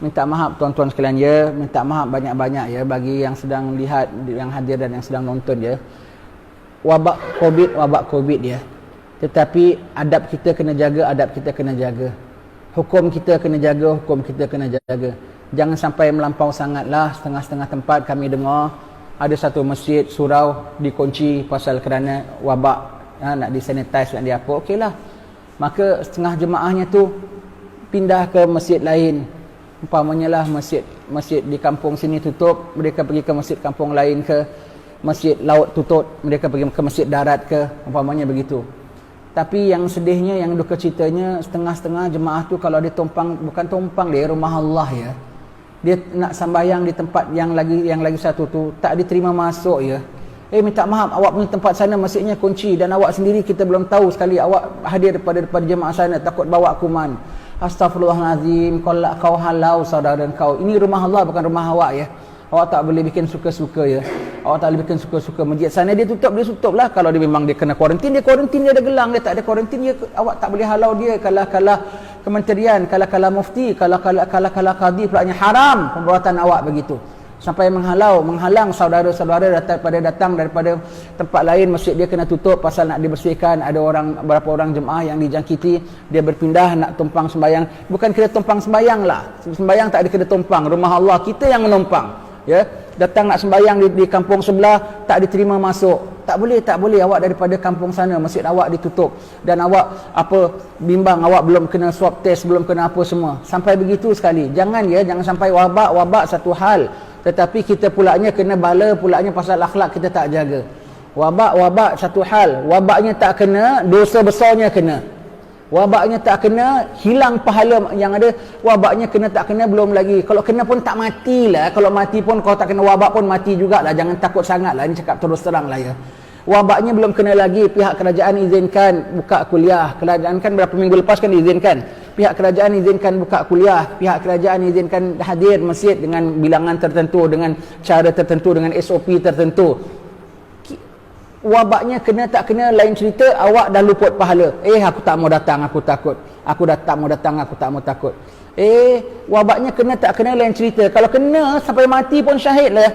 minta maaf tuan-tuan sekalian ya, minta maaf banyak-banyak ya bagi yang sedang lihat, yang hadir dan yang sedang nonton ya. Wabak Covid ya. Tetapi adab kita kena jaga, adab kita kena jaga. Hukum kita kena jaga, hukum kita kena jaga. Jangan sampai melampau sangatlah. Setengah-setengah tempat kami dengar ada satu masjid surau dikunci pasal kerana wabak, nak disanitize, nak diapa, okeylah. Maka setengah jemaahnya tu pindah ke masjid lain. Umpamanya lah masjid di kampung sini tutup, mereka pergi ke masjid kampung lain ke, masjid laut tutup, mereka pergi ke masjid darat ke, umpamanya begitu. Tapi yang sedihnya, yang duka citanya, setengah-setengah jemaah tu kalau dia tumpang, bukan tumpang dia, rumah Allah ya, dia nak sambayang di tempat yang lagi satu tu, tak diterima masuk ya. Minta maaf, awak punya tempat sana masjidnya kunci dan awak sendiri kita belum tahu sekali awak hadir daripada jemaah sana, takut bawa kuman. Astaghfirullahalazim, kau halau saudara kau. Ini rumah Allah, bukan rumah awak ya. Awak tak boleh bikin suka-suka ya. Awak tak boleh bikin suka-suka. Masjid sana dia tutup lah. Kalau dia memang dia kena kuarantin, dia ada gelang. Dia tak ada kuarantin, awak tak boleh halau dia. Kalau kementerian, kalau mufti, kalau qadi pulaknya haram perbuatan awak begitu. Sampai menghalang saudara-saudara datang daripada tempat lain, masjid dia kena tutup pasal nak dibersihkan. Ada berapa orang jemaah yang dijangkiti, dia berpindah nak tumpang sembayang. Bukan kena tumpang sembayang lah, sembayang tak ada kena tumpang, rumah Allah kita yang menumpang ya. Datang nak sembayang di kampung sebelah, tak diterima masuk. Tak boleh awak daripada kampung sana, masjid awak ditutup dan awak bimbang awak belum kena swab test, belum kena apa semua. Sampai begitu sekali. Jangan sampai wabak satu hal, tetapi kita pulaknya kena bala pulaknya pasal akhlak kita tak jaga. Wabak satu hal, wabaknya tak kena, dosa besarnya kena. Wabaknya tak kena, hilang pahala yang ada. Wabaknya kena tak kena belum lagi. Kalau kena pun tak matilah. Kalau mati pun, kalau tak kena wabak pun mati jugalah. Jangan takut sangatlah, ini cakap terus terang lah ya. Wabaknya belum kena lagi, pihak kerajaan izinkan buka kuliah. Kerajaan kan berapa minggu lepas kan izinkan. Pihak kerajaan izinkan buka kuliah, pihak kerajaan izinkan hadir masjid dengan bilangan tertentu, dengan cara tertentu, dengan SOP tertentu. Wabaknya kena tak kena lain cerita, awak dah luput pahala. Aku tak mau datang, aku takut. Aku dah tak mau datang, aku tak mau takut. Wabaknya kena tak kena lain cerita. Kalau kena sampai mati pun syahid lah.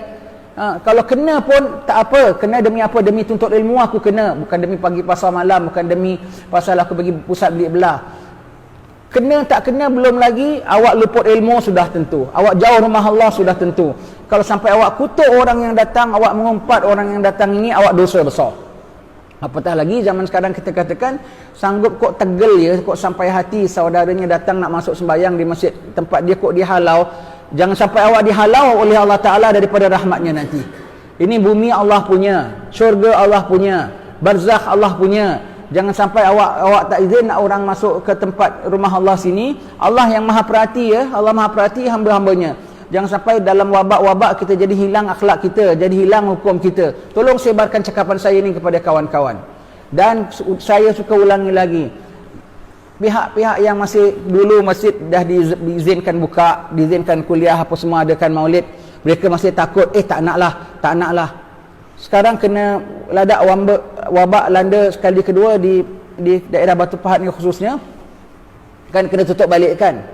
Kalau kena pun tak apa. Kena demi apa? Demi tuntut ilmu aku kena. Bukan demi pagi pasar malam, bukan demi pasal aku pergi pusat beli belah. Kena tak kena belum lagi, awak luput ilmu sudah tentu. Awak jauh rumah Allah sudah tentu. Kalau sampai awak kutuk orang yang datang, awak mengumpat orang yang datang ini, awak dosa besar. Apatah lagi zaman sekarang kita katakan, sanggup kok tegel ya, kok sampai hati saudaranya datang nak masuk sembahyang di masjid tempat dia kok dihalau. Jangan sampai awak dihalau oleh Allah Ta'ala daripada rahmatnya nanti. Ini bumi Allah punya, syurga Allah punya, barzakh Allah punya. Jangan sampai awak tak izin nak orang masuk ke tempat rumah Allah sini. Allah yang maha perhati ya, Allah maha perhati hamba-hambanya. Jangan sampai dalam wabak-wabak kita jadi hilang akhlak kita, jadi hilang hukum kita. Tolong sebarkan cakapan saya ini kepada kawan-kawan. Dan saya suka ulangi lagi, pihak-pihak yang masih dulu masjid dah diizinkan buka, diizinkan kuliah apa semua, adakan maulid, mereka masih takut, tak naklah. Sekarang kena ladak wabak landa sekali kedua di daerah Batu Pahat ni khususnya, kan kena tutup balik kan.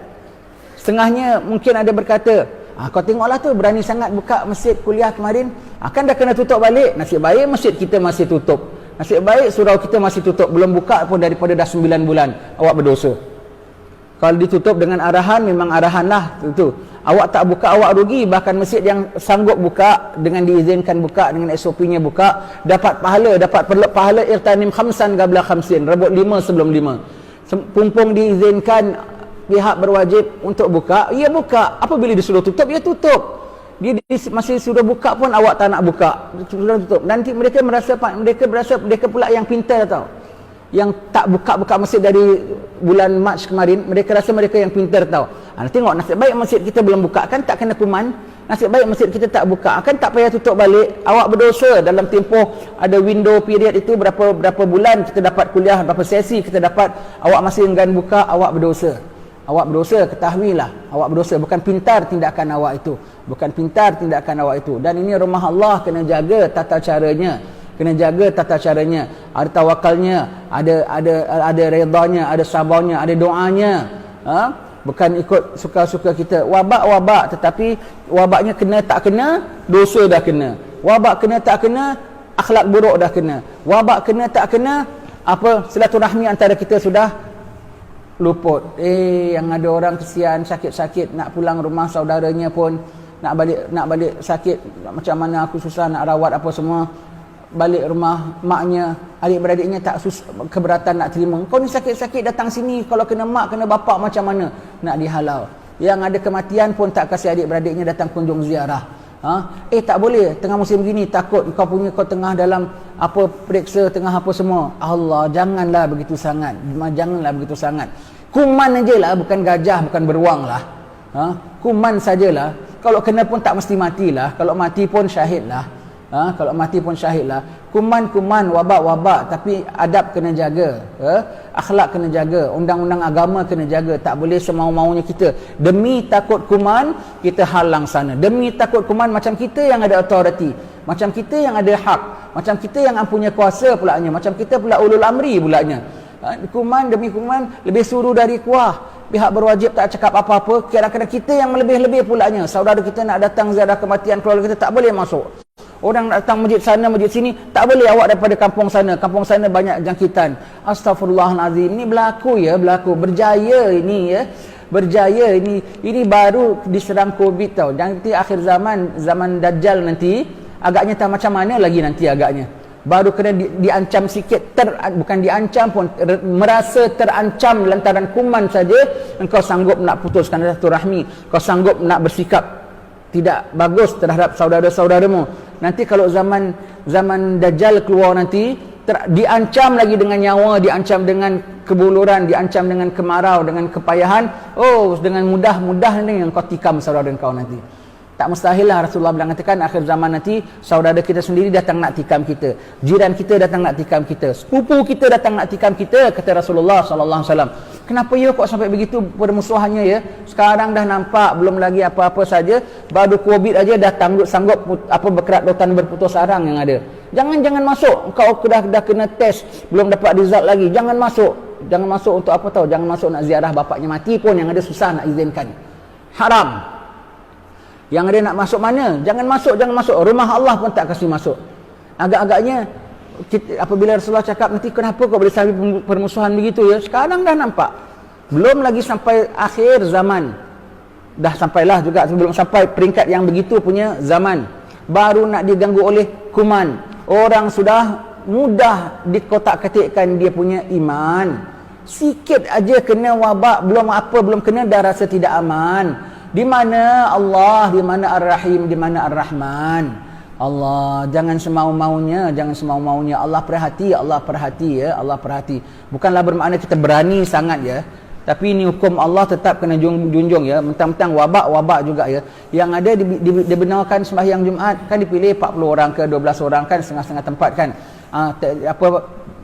Setengahnya mungkin ada berkata, kau tengoklah tu berani sangat buka masjid kuliah kemarin, kan dah kena tutup balik. Nasib baik masjid kita masih tutup, nasib baik surau kita masih tutup, belum buka pun daripada dah 9 bulan. Awak berdosa. Kalau ditutup dengan arahan, memang arahan lah tentu. Awak tak buka, awak rugi. Bahkan masjid yang sanggup buka, dengan diizinkan buka, dengan SOP-nya buka, dapat pahala irtanim khamsan qabla khamsin, rebut 5 sebelum 5. Pumpung diizinkan, pihak berwajib untuk buka, ia buka. Apabila disuruh tutup, ia tutup. Dia masih sudah buka pun awak tak nak buka, sudah tutup. Nanti mereka berasa mereka pula yang pintar tau, yang tak buka masjid dari bulan Mac kemarin. Mereka rasa mereka yang pintar tau. Tengok, nasib baik masjid kita belum buka, kan tak kena kuman. Nasib baik masjid kita tak buka, kan tak payah tutup balik. Awak berdosa dalam tempoh ada window period itu, berapa bulan kita dapat kuliah, berapa sesi kita dapat, awak masih enggan buka, awak berdosa. Awak berdosa, ketahuilah, awak berdosa. Bukan pintar tindakan awak itu, bukan pintar tindakan awak itu. Dan ini rumah Allah, kena jaga tata caranya, kena jaga tata caranya. Ada tawakalnya, ada redanya, ada sabarnya, ada doanya. bukan ikut suka-suka kita. Wabak tetapi wabaknya kena tak kena, dosa dah kena. Wabak kena tak kena, akhlak buruk dah kena. Wabak kena tak kena, apa, silaturahmi antara kita sudah luput. Yang ada orang kesian sakit-sakit nak pulang rumah saudaranya pun nak balik sakit, macam mana aku susah nak rawat apa semua, balik rumah maknya, adik-beradiknya tak keberatan nak terima. Kau ni sakit-sakit datang sini, kalau kena mak kena bapak macam mana nak dihalau. Yang ada kematian pun tak kasih adik-beradiknya datang kunjung ziarah. Tak boleh tengah musim begini, takut kau tengah dalam apa periksa, tengah apa semua. Allah, janganlah begitu sangat. Kuman ajalah, bukan gajah, bukan beruang lah. Kuman sajalah. Kalau kena pun tak mesti matilah, kalau mati pun syahidlah. Kuman, wabak, tapi adab kena jaga, akhlak kena jaga, undang-undang agama kena jaga. Tak boleh semau-maunya kita. Demi takut kuman, kita halang sana. Demi takut kuman, macam kita yang ada authority, macam kita yang ada hak, macam kita yang punya kuasa pulanya, macam kita pula ulul amri pulanya. Kuman demi kuman, lebih suruh dari kuah. Pihak berwajib tak cakap apa-apa, kadang-kadang kita yang lebih-lebih pulanya. Saudara kita nak datang ziarah kematian keluarga kita, tak boleh masuk. Orang nak datang masjid sana, masjid sini, tak boleh. Awak daripada kampung sana banyak jangkitan. Astaghfirullahalazim. Ini berlaku. Berjaya ini ya. Berjaya ini baru diserang Covid tau. Nanti akhir zaman Dajjal nanti, agaknya tak macam mana lagi nanti agaknya. Baru kena diancam sikit, bukan diancam pun, merasa terancam lantaran kuman saja, engkau sanggup nak putuskan silaturahmi, kau sanggup nak bersikap tidak bagus terhadap saudara-saudaramu. Nanti kalau zaman Dajjal keluar nanti, diancam lagi dengan nyawa, diancam dengan kebuluran, diancam dengan kemarau, dengan kepayahan. Dengan mudah ni yang kau tikam saudara kau nanti. Tak mustahil lah Rasulullah bilang katakan akhir zaman nanti saudara kita sendiri datang nak tikam kita, jiran kita datang nak tikam kita, sepupu kita datang nak tikam kita, kata Rasulullah sallallahu alaihi wasallam. Kenapa ya kok sampai begitu permusuhannya ya? Sekarang dah nampak, belum lagi apa-apa saja, baru Covid aja dah sanggup berkerat rotan berputus arang yang ada. Jangan masuk. Kau dah kena test, belum dapat result lagi. Jangan masuk untuk apa tahu? Jangan masuk nak ziarah bapaknya mati pun yang ada susah nak izinkan. Haram. Yang ada nak masuk mana? Jangan masuk. Rumah Allah pun tak kasih masuk. Agak-agaknya apabila Rasulullah cakap nanti kenapa kau boleh sampai permusuhan begitu ya? Sekarang dah nampak. Belum lagi sampai akhir zaman. Dah sampailah juga, sebelum sampai peringkat yang begitu punya zaman. Baru nak diganggu oleh kuman. Orang sudah mudah dikotak-katikkan dia punya iman. Sikit aja kena wabak, belum kena dah rasa tidak aman. Di mana Allah, di mana Ar-Rahim, di mana Ar-Rahman. Allah, jangan semau-maunya. Allah perhati ya, Allah perhati. Bukanlah bermakna kita berani sangat ya. Tapi ini hukum Allah tetap kena junjung ya. Mentang-mentang wabak juga ya. Yang ada dibenarkan sembahyang Jumaat kan dipilih 40 orang ke 12 orang kan, setengah-setengah tempat kan.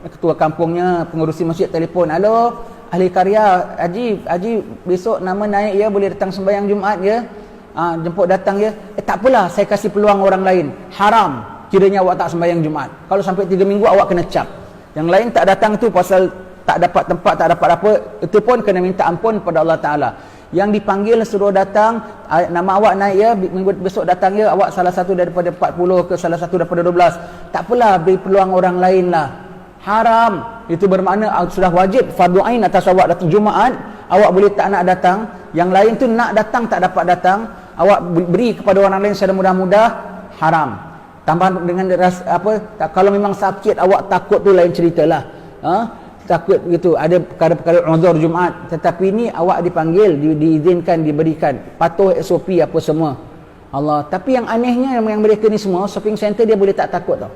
Ketua kampungnya, pengurusi masjid telefon, halo ahli karya, Haji besok nama naik ya, boleh datang sembahyang Jumaat ya, jemput datang ya. Tak apalah, saya kasih peluang orang lain. Haram kiranya awak tak sembahyang Jumaat. Kalau sampai 3 minggu awak kena cap. Yang lain tak datang tu pasal tak dapat tempat, tak dapat apa, itu pun kena minta ampun pada Allah Ta'ala. Yang dipanggil suruh datang, nama awak naik ya, minggu besok datang ya, awak salah satu daripada 40 ke salah satu daripada 12. Tak apalah, beri peluang orang lain lah. Haram. Itu bermakna sudah wajib fardu ain atas awak datang Jumaat, awak boleh tak nak datang. Yang lain tu nak datang tak dapat datang, awak beri kepada orang lain secara mudah-mudah. Haram. Tambah dengan kalau memang sakit awak takut tu lain ceritalah. Takut gitu, ada perkara-perkara uzur Jumaat, tetapi ini awak dipanggil, diizinkan, diberikan, patuh SOP apa semua. Allah. Tapi yang anehnya yang mereka ni semua, shopping center dia boleh tak takut tau.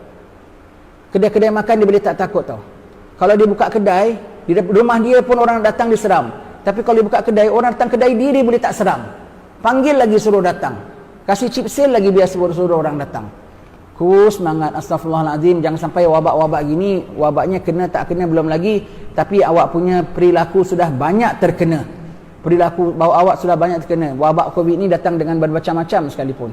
Kedai-kedai makan dia boleh tak takut tau. Kalau dia buka kedai, di rumah dia pun orang datang diseram. Tapi kalau dia buka kedai, orang datang kedai dia boleh tak seram. Panggil lagi suruh datang. Kasih chip sale lagi biar suruh orang datang. Semangat, astagfirullahaladzim. Jangan sampai wabak-wabak gini, wabaknya kena tak kena belum lagi, tapi awak punya perilaku sudah banyak terkena. Perilaku bahawa awak sudah banyak terkena. Wabak Covid ni datang dengan bermacam-macam sekalipun.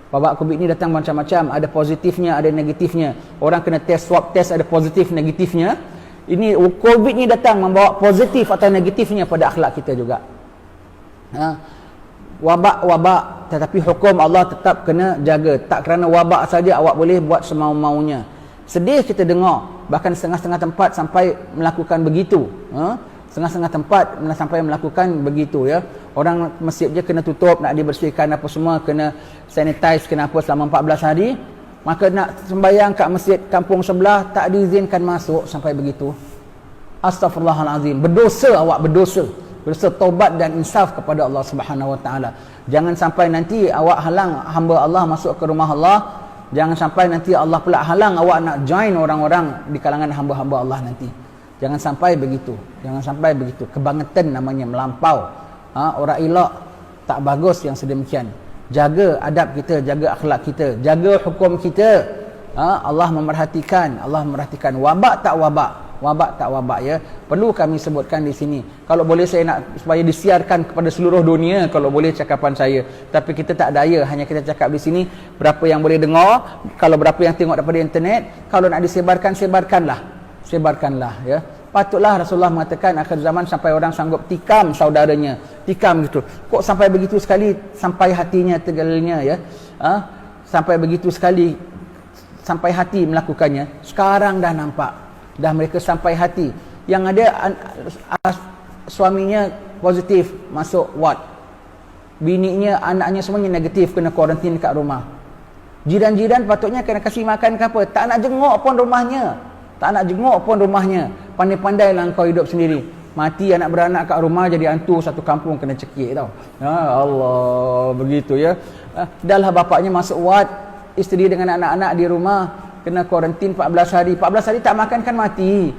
Wabak Covid ni datang macam-macam, ada positifnya, ada negatifnya. Orang kena swab test, ada positif, negatifnya. Ini Covid ni datang membawa positif atau negatifnya pada akhlak kita juga. Wabak, tetapi hukum Allah tetap kena jaga. Tak kerana wabak saja awak boleh buat semau-maunya. Sedih kita dengar, bahkan setengah-setengah tempat sampai melakukan begitu. Setengah-setengah tempat sampai melakukan begitu, ya. Orang masjid je kena tutup, nak dibersihkan apa semua, kena sanitize, kena apa selama 14 hari. Maka nak sembahyang kat masjid kampung sebelah tak diizinkan masuk sampai begitu. Astaghfirullahalazim. Berdosa awak, berdosa. Berdosa, taubat dan insaf kepada Allah Subhanahu Wa Taala. Jangan sampai nanti awak halang hamba Allah masuk ke rumah Allah. Jangan sampai nanti Allah pula halang awak nak join orang-orang di kalangan hamba-hamba Allah nanti. Jangan sampai begitu. Jangan sampai begitu. Kebangetan namanya, melampau. Orang elok, tak bagus yang sedemikian. Jaga adab kita, jaga akhlak kita, jaga hukum kita. Allah memerhatikan, Allah memerhatikan. Wabak tak wabak, wabak tak wabak, ya. Perlu kami sebutkan di sini. Kalau boleh saya nak supaya disiarkan kepada seluruh dunia, kalau boleh cakapan saya. Tapi kita tak daya, hanya kita cakap di sini berapa yang boleh dengar, kalau berapa yang tengok daripada internet. Kalau nak disebarkan, sebarkanlah. Sebarkanlah, ya. Patutlah Rasulullah mengatakan akhir zaman sampai orang sanggup tikam saudaranya, tikam gitu. Kok sampai begitu sekali, sampai hatinya tegalnya, ya. Sampai begitu sekali, sampai hati melakukannya. Sekarang dah nampak, dah mereka sampai hati. Yang ada suaminya positif, masuk ward. Bininya, anaknya semuanya negatif, kena kuarantin kat rumah. Jiran-jiran patutnya kena kasih makan ke apa, tak nak jenguk pun rumahnya. Tak nak jenguk pun rumahnya. Pandai-pandailah kau hidup sendiri. Mati anak beranak kat rumah, jadi hantu satu kampung kena cekik tau. Allah, begitu, ya. Dah lah bapaknya masuk ward, isteri dengan anak-anak di rumah kena kuarantin 14 hari. 14 hari tak makan kan mati.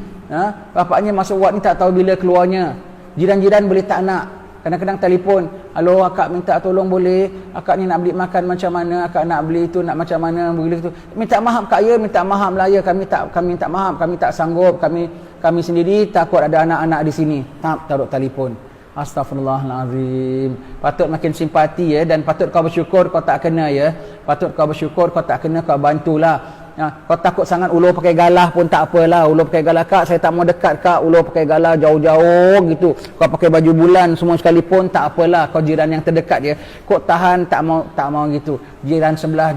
Bapaknya masuk ward ni tak tahu bila keluarnya. Jiran-jiran boleh tak nak. Kadang-kadang telefon, "Halo, akak minta tolong boleh? Akak ni nak beli makan macam mana? Akak nak beli itu nak macam mana?" Begitu. "Minta maaf kak, ya, minta maaf lah ya. Kami minta maaf, kami tak sanggup. Kami sendiri takut ada anak-anak di sini." Taruh telefon. Astaghfirullahalazim. Patut makin simpati, ya, dan patut kau bersyukur kau tak kena, ya. Patut kau bersyukur kau tak kena, kau bantulah. Kau takut sangat ulur pakai galah pun tak apalah. Ulur pakai galah, "Kak, saya tak mau dekat kak." Ulur pakai galah jauh-jauh gitu. Kau pakai baju bulan semua sekalipun tak apalah. Kau jiran yang terdekat, ya. Kau tahan, tak mau gitu. Jiran sebelah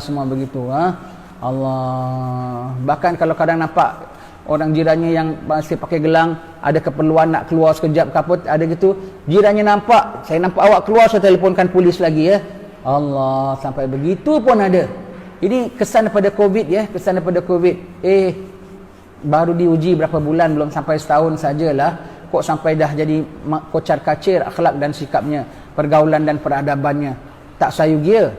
semua begitu. Allah. Bahkan kalau kadang nampak orang jirannya yang masih pakai gelang, ada keperluan nak keluar sekejap ke apa, ada gitu. Jirannya nampak, "Saya nampak awak keluar, saya telefonkan polis lagi, ya." Allah, sampai begitu pun ada. Ini kesan daripada Covid, ya, kesan daripada Covid. Baru diuji berapa bulan, belum sampai setahun sajalah, kok sampai dah jadi kocar-kacir akhlak dan sikapnya, pergaulan dan peradabannya. Tak sayugia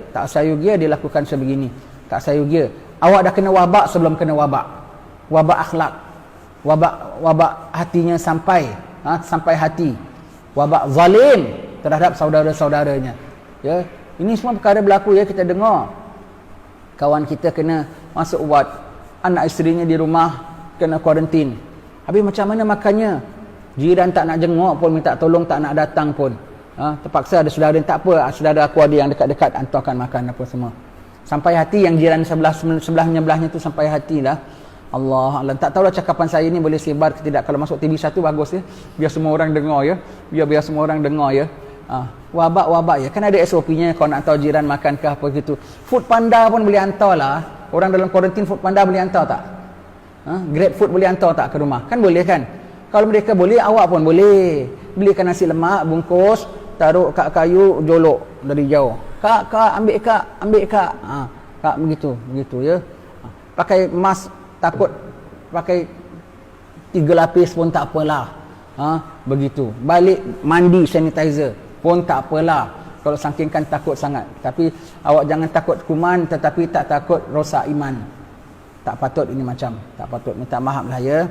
dia lakukan sebegini. Tak sayugia. Awak dah kena wabak sebelum kena wabak. Wabak akhlak. Wabak hatinya sampai hati. Wabak zalim terhadap saudara-saudaranya. Ya, ini semua perkara berlaku, ya, kita dengar. Kawan kita kena masuk ward, anak isterinya di rumah kena kuarantin. Habis macam mana makannya? Jiran tak nak jenguk pun, minta tolong tak nak datang pun. Terpaksa ada saudara, tak apa, saudara aku ada yang dekat-dekat, hantarkan makan apa semua. Sampai hati yang jiran sebelahnya tu, sampai hatilah. Allah, tak tahulah cakapan saya ni boleh sebar ke tidak. Kalau masuk TV1 bagus, ya. Biar semua orang dengar, ya. Biar semua orang dengar, ya. Wabak, ya. Kan ada SOP-nya, kau nak tahu jiran makan ke apa gitu. Food Panda pun boleh hantar lah. Orang dalam kuarantin Food Panda boleh hantar tak? Grab Food boleh hantar tak ke rumah? Kan boleh, kan? Kalau mereka boleh, awak pun boleh. Belikan nasi lemak, bungkus, taruh kat kayu, jolok dari jauh. Kak, ambil kak. Kak, begitu, ya. Pakai mask, takut pakai 3 lapis pun tak apalah. Begitu. Balik mandi sanitizer pun tak apalah, kalau saking takut sangat. Tapi awak jangan takut kuman, tetapi tak takut rosak iman. Tak patut ini macam, tak patut. Minta maaf lah, ya.